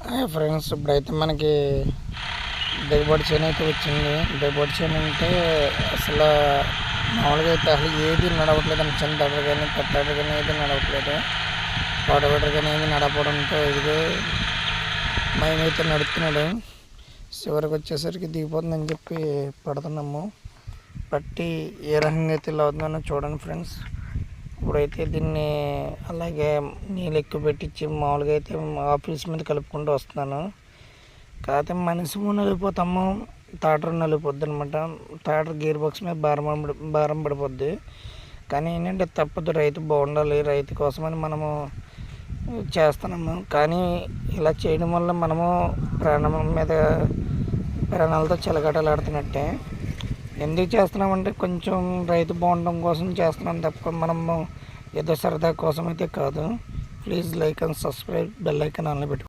Hi friends, ఇప్పుడైతే మనకి దిగుబడి చేను అయితే వచ్చింది. దిగుబడి చేను అంటే అసలు మామూలుగా అయితే అసలు ఏది నడవట్లేదు అని చిన్న దడలు కానీ పెద్ద కానీ ఏది నడవట్లేదు. తోటబెటర్ కానీ ఏది నడపడంతో ఇదిగో మేమైతే నడుస్తున్నాడు. చివరికి వచ్చేసరికి దిగిపోతుందని చెప్పి పడుతున్నాము. పట్టి ఏ రకంగా అయితే ఇలా అవుతుందో చూడండి ఫ్రెండ్స్. ఇప్పుడైతే దీన్ని అలాగే నీళ్ళు ఎక్కువ పెట్టించి మామూలుగా అయితే ఆఫీస్ మీద కలుపుకుంటూ వస్తున్నాను. కాకపోతే మనిషి నలిగిపోతాము, టాటర్ నలిగిపోద్ది అనమాట. టాటర్ గేర్ బాక్స్ మీద భారం పడిపోద్ది. కానీ ఏంటంటే తప్పదు, రైతు బాగుండాలి, రైతు కోసమని మనము చేస్తున్నాము. కానీ ఇలా చేయడం వల్ల మనము ప్రాణాలతో చెలగాటలాడుతున్నట్టే. ఎందుకు చేస్తున్నామంటే కొంచెం రైతు బాగుండడం కోసం చేస్తున్నాం తప్ప మనము ఏదో సరదా కోసం అయితే కాదు. Please like and subscribe, bell icon ఆన్లో పెట్టుకోండి.